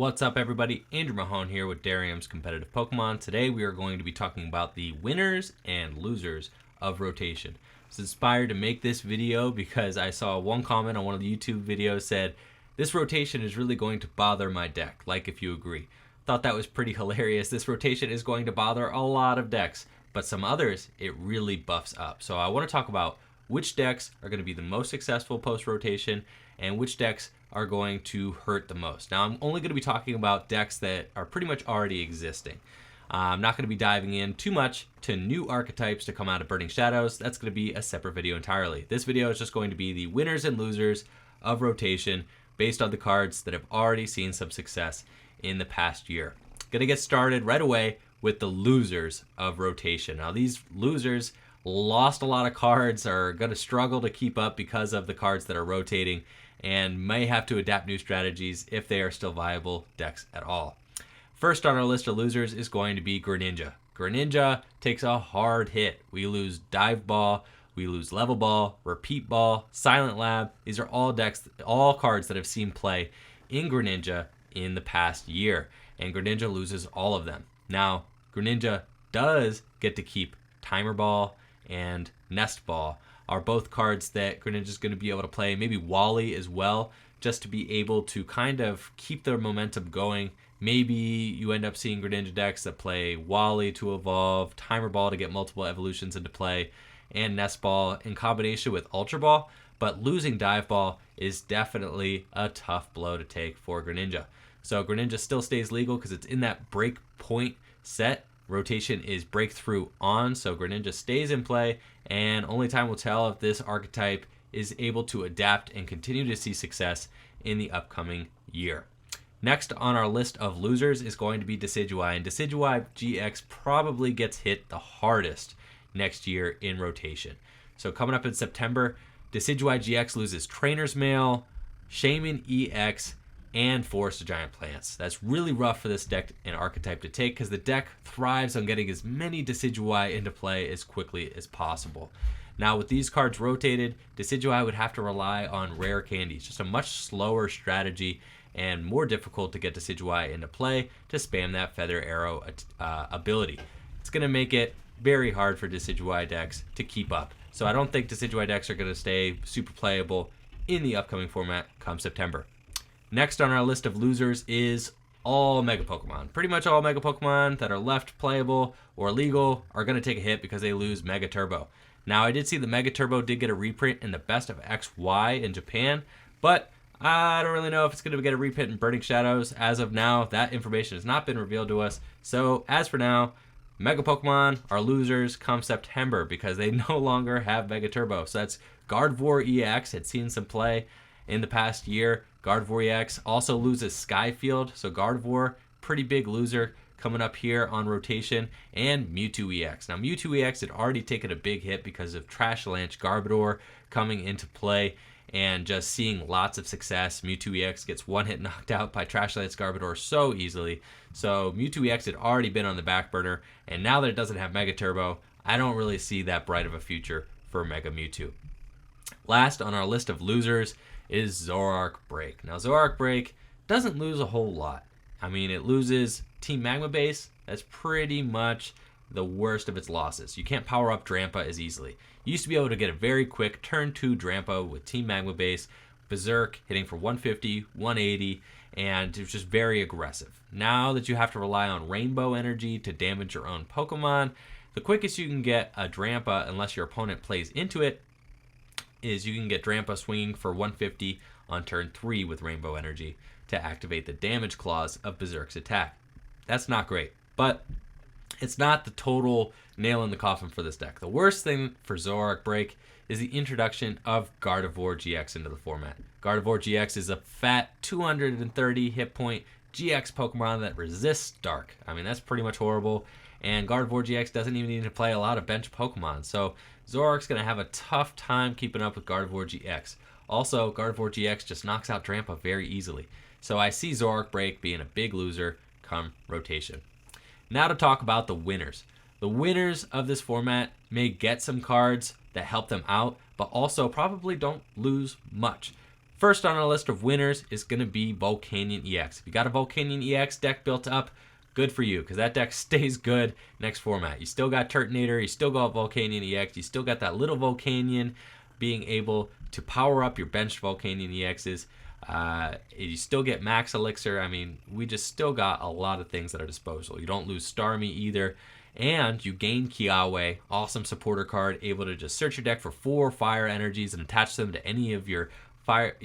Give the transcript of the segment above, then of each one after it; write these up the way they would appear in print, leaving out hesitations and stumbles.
What's up, everybody? Andrew Mahone here with Darium's Competitive Pokemon. Today we are going to be talking about the winners and losers of rotation. I was inspired to make this video because I saw one comment on one of the YouTube videos said, "This rotation is really going to bother my deck, like if you agree." Thought that was pretty hilarious. This rotation is going to bother a lot of decks, but some others it really buffs up. So I want to talk about which decks are going to be the most successful post-rotation and which decks are going to hurt the most. Now, I'm only going to be talking about decks that are pretty much already existing. I'm not going to be diving in too much to new archetypes to come out of Burning Shadows. That's going to be a separate video entirely. This video is just going to be the winners and losers of rotation based on the cards that have already seen some success in the past year. Going to get started right away with the losers of rotation. Now, these losers lost a lot of cards, are going to struggle to keep up because of the cards that are rotating, and may have to adapt new strategies if they are still viable decks at all. First on our list of losers is going to be Greninja. Greninja takes a hard hit. We lose Dive Ball, we lose Level Ball, Repeat Ball, Silent Lab. These are all cards that have seen play in Greninja in the past year, and Greninja loses all of them. Now, Greninja does get to keep Timer Ball and Nest Ball, are both cards that Greninja is going to be able to play, maybe Wally as well, just to be able to kind of keep their momentum going. Maybe you end up seeing Greninja decks that play Wally to evolve, Timer Ball to get multiple evolutions into play, and Nest Ball in combination with Ultra Ball, but losing Dive Ball is definitely a tough blow to take for Greninja. So Greninja still stays legal because it's in that break point set. Rotation is breakthrough on, so Greninja stays in play, and only time will tell if this archetype is able to adapt and continue to see success in the upcoming year. Next on our list of losers is going to be Decidueye, and Decidueye GX probably gets hit the hardest next year in rotation. So coming up in September, Decidueye GX loses Trainer's Mail, Shaman EX, and Forest of Giant Plants. That's really rough for this deck and archetype to take because the deck thrives on getting as many Decidueye into play as quickly as possible. Now, with these cards rotated, Decidueye would have to rely on rare candies, just a much slower strategy and more difficult to get Decidueye into play to spam that Feather Arrow ability. It's going to make it very hard for Decidueye decks to keep up. So I don't think Decidueye decks are going to stay super playable in the upcoming format come September. Next on our list of losers is all Mega Pokemon. Pretty much all Mega Pokemon that are left playable or legal are going to take a hit because they lose Mega Turbo. Now, I did see the Mega Turbo did get a reprint in the Best of XY in Japan, but I don't really know if it's going to get a reprint in Burning Shadows. As of now, that information has not been revealed to us. So, as for now, Mega Pokemon are losers come September because they no longer have Mega Turbo. So that's Gardevoir EX, had seen some play in the past year. Gardevoir EX also loses Skyfield, so Gardevoir, pretty big loser coming up here on rotation, and Mewtwo EX. Now, Mewtwo EX had already taken a big hit because of Trashlanch Garbodor coming into play and just seeing lots of success. Mewtwo EX gets one hit knocked out by Trashlanch Garbodor so easily. So Mewtwo EX had already been on the back burner, and now that it doesn't have Mega Turbo, I don't really see that bright of a future for Mega Mewtwo. Last on our list of losers is Zoroark Break. Now, Zoroark Break doesn't lose a whole lot. I mean, it loses Team Magma Base. That's pretty much the worst of its losses. You can't power up Drampa as easily. You used to be able to get a very quick turn 2 Drampa with Team Magma Base, Berserk hitting for 150, 180, and it was just very aggressive. Now that you have to rely on Rainbow Energy to damage your own Pokemon, the quickest you can get a Drampa, unless your opponent plays into it, is you can get Drampa swinging for 150 on turn 3 with Rainbow Energy to activate the damage clause of Berserk's attack. That's not great, but it's not the total nail in the coffin for this deck. The worst thing for Zoroark Break is the introduction of Gardevoir GX into the format. Gardevoir GX is a fat 230 hit point GX Pokemon that resists Dark. I mean, that's pretty much horrible. And Gardevoir GX doesn't even need to play a lot of bench Pokemon. So Zoroark's going to have a tough time keeping up with Gardevoir GX. Also, Gardevoir GX just knocks out Drampa very easily. So I see Zoroark Break being a big loser come rotation. Now to talk about the winners. The winners of this format may get some cards that help them out, but also probably don't lose much. First on our list of winners is going to be Volcanion EX. If you got a Volcanion EX deck built up, good for you, because that deck stays good next format. You still got Turtonator, you still got Volcanion EX, you still got that little Volcanion being able to power up your benched Volcanion EXs. You still get Max Elixir. I mean, we just still got a lot of things at our disposal. You don't lose Starmie either. And you gain Kiawe, awesome supporter card, able to just search your deck for 4 fire energies and attach them to any of your fire,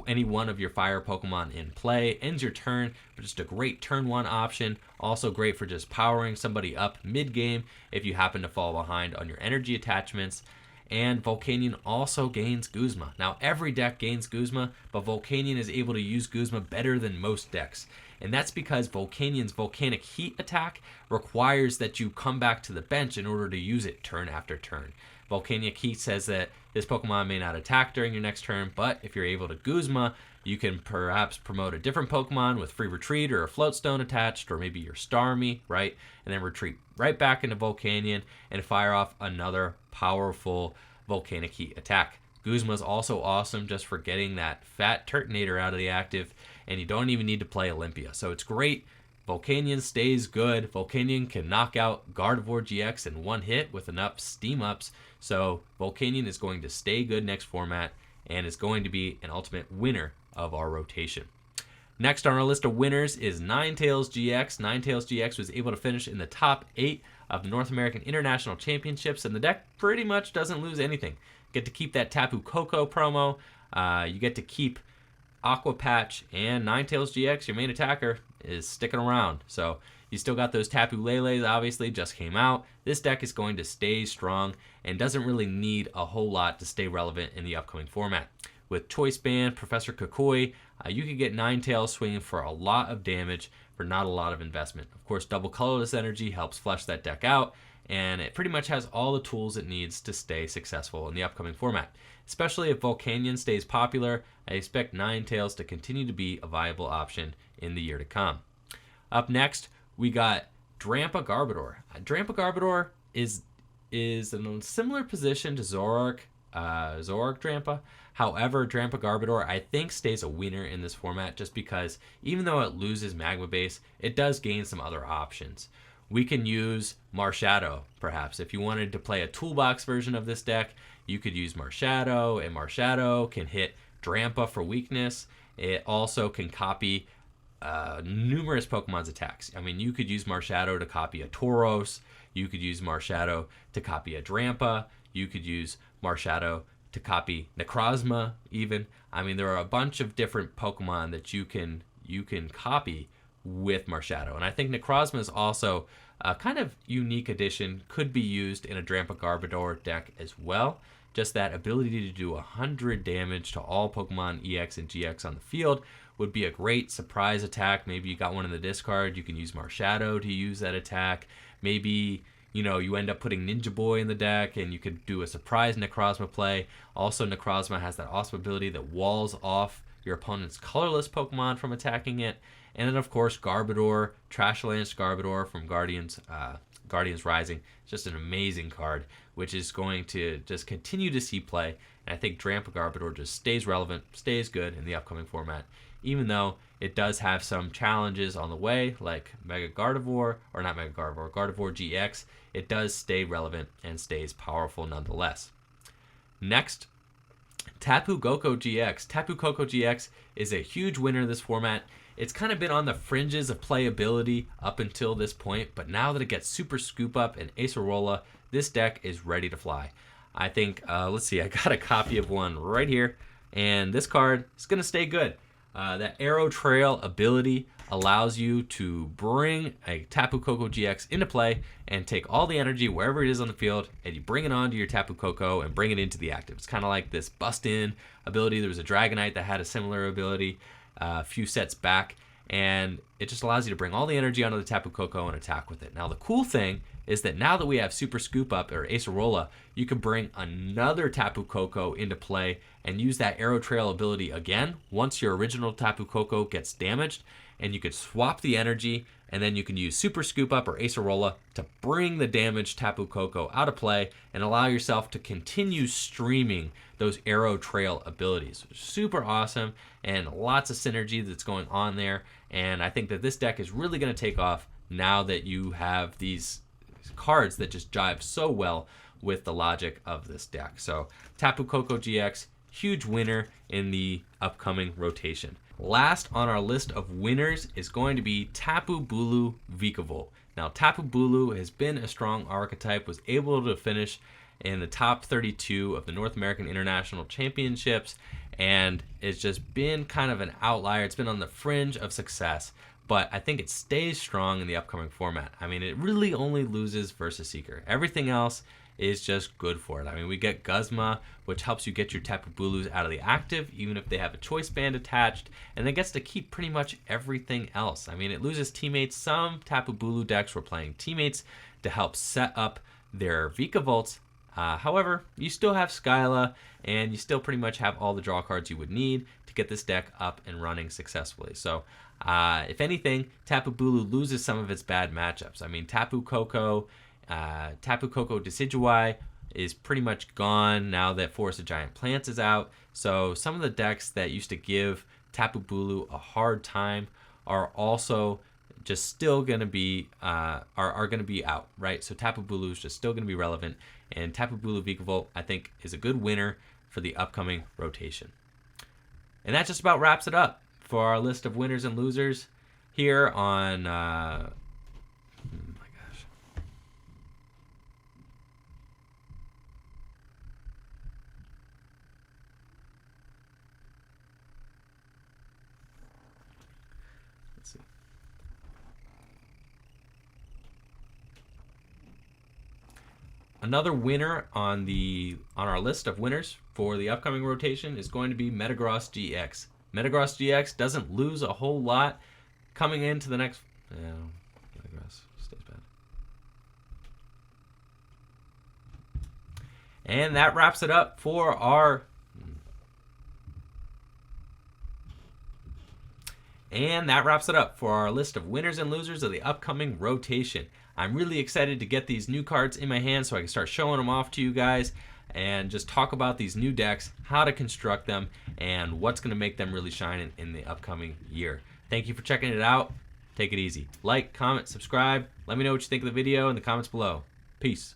any one of your fire Pokemon in play. Ends your turn, but just a great turn 1 option. Also great for just powering somebody up mid-game if you happen to fall behind on your energy attachments. And Volcanion also gains Guzma. Now, every deck gains Guzma, but Volcanion is able to use Guzma better than most decks. And that's because Volcanion's Volcanic Heat attack requires that you come back to the bench in order to use it turn after turn. Volcanic Heat says that this Pokemon may not attack during your next turn, but if you're able to Guzma, you can perhaps promote a different Pokemon with Free Retreat or a Float Stone attached, or maybe your Starmie, right? And then retreat right back into Volcanion and fire off another powerful Volcanic Heat attack. Guzma is also awesome just for getting that fat Turtonator out of the active, and you don't even need to play Olympia. So it's great. Volcanion stays good. Volcanion can knock out Gardevoir GX in one hit with enough steam ups. So Volcanion is going to stay good next format and is going to be an ultimate winner of our rotation. Next on our list of winners is Ninetales GX. Ninetales GX was able to finish in the top 8 of the North American International Championships, and the deck pretty much doesn't lose anything. You get to keep that Tapu Coco promo. You get to keep Aqua Patch, and Ninetales GX, your main attacker, is sticking around. So you still got those Tapu Lele's, obviously, just came out. This deck is going to stay strong and doesn't really need a whole lot to stay relevant in the upcoming format. With Choice Band, Professor Kukui, you can get Ninetales swinging for a lot of damage for not a lot of investment. Of course, Double Colorless Energy helps flesh that deck out, and it pretty much has all the tools it needs to stay successful in the upcoming format. Especially if Volcanion stays popular, I expect Ninetales to continue to be a viable option in the year to come. Up next, we got Drampa Garbodor. Drampa Garbodor is in a similar position to Zoroark Drampa. However, Drampa Garbodor, I think, stays a winner in this format just because even though it loses Magma Base, it does gain some other options. We can use Marshadow, perhaps. If you wanted to play a toolbox version of this deck, you could use Marshadow, and Marshadow can hit Drampa for weakness. It also can copy numerous Pokemon's attacks. I mean, you could use Marshadow to copy a Tauros. You could use Marshadow to copy a Drampa. You could use Marshadow to copy Necrozma even. I mean, there are a bunch of different Pokemon that you can copy with Marshadow. And I think Necrozma is also a kind of unique addition, could be used in a Drampa Garbodor deck as well. Just that ability to do 100 damage to all Pokemon EX and GX on the field would be a great surprise attack. Maybe you got one in the discard, you can use Marshadow to use that attack. Maybe you end up putting Ninja Boy in the deck and you could do a surprise Necrozma play. Also, Necrozma has that awesome ability that walls off your opponent's colorless Pokemon from attacking it. And then, of course, Garbodor, Trashlands Garbodor from Guardians Rising. It's just an amazing card, which is going to just continue to see play. And I think Drampa Garbodor just stays relevant, stays good in the upcoming format, even though it does have some challenges on the way, like Gardevoir GX. It does stay relevant and stays powerful nonetheless. Next, Tapu Coco GX. Tapu Coco GX is a huge winner of this format. It's kind of been on the fringes of playability up until this point, but now that it gets Super Scoop Up and Acerola, this deck is ready to fly. I think, let's see, I got a copy of one right here, and this card is going to stay good. That Arrow Trail ability allows you to bring a Tapu Coco GX into play and take all the energy wherever it is on the field, and you bring it onto your Tapu Coco and bring it into the active. It's kind of like this Bust-In ability. There was a Dragonite that had a similar ability a few sets back, and it just allows you to bring all the energy onto the Tapu Coco and attack with it. Now, the cool thing is that now that we have Super Scoop Up or Acerola, you can bring another Tapu Coco into play and use that Arrow Trail ability again once your original Tapu Coco gets damaged. and you could swap the energy, and then you can use Super Scoop Up or Acerola to bring the damaged Tapu Coco out of play and allow yourself to continue streaming those Arrow Trail abilities. Super awesome, and lots of synergy that's going on there, and I think that this deck is really going to take off now that you have these cards that just jive so well with the logic of this deck. So Tapu Coco GX, huge winner in the upcoming rotation. Last on our list of winners is going to be Tapu Bulu Vikavolt. Now, Tapu Bulu has been a strong archetype, was able to finish in the top 32 of the North American International Championships, and it's just been kind of an outlier. It's been on the fringe of success, but I think it stays strong in the upcoming format. I mean, it really only loses versus Seeker. Everything else is just good for it. I mean, we get Guzma, which helps you get your Tapu Bulus out of the active, even if they have a choice band attached, and it gets to keep pretty much everything else. I mean, it loses teammates. Some Tapu Bulu decks were playing teammates to help set up their Vikavolts. However, you still have Skyla, and you still pretty much have all the draw cards you would need to get this deck up and running successfully. So, if anything, Tapu Bulu loses some of its bad matchups. I mean, Tapu Coco Decidueye is pretty much gone now that Forest of Giant Plants is out. So some of the decks that used to give Tapu Bulu a hard time are also just still going to be are going to be out, right? So Tapu Bulu is just still going to be relevant, and Tapu Bulu Vikavolt, I think, is a good winner for the upcoming rotation. And that just about wraps it up for our list of winners and losers here on another winner on our list of winners for the upcoming rotation is going to be Metagross GX. Metagross GX doesn't lose a whole lot coming into the next. Metagross stays bad. And that wraps it up for our. And that wraps it up for our list of winners and losers of the upcoming rotation. I'm really excited to get these new cards in my hand so I can start showing them off to you guys and just talk about these new decks, how to construct them, and what's going to make them really shine in the upcoming year. Thank you for checking it out. Take it easy. Like, comment, subscribe. Let me know what you think of the video in the comments below. Peace.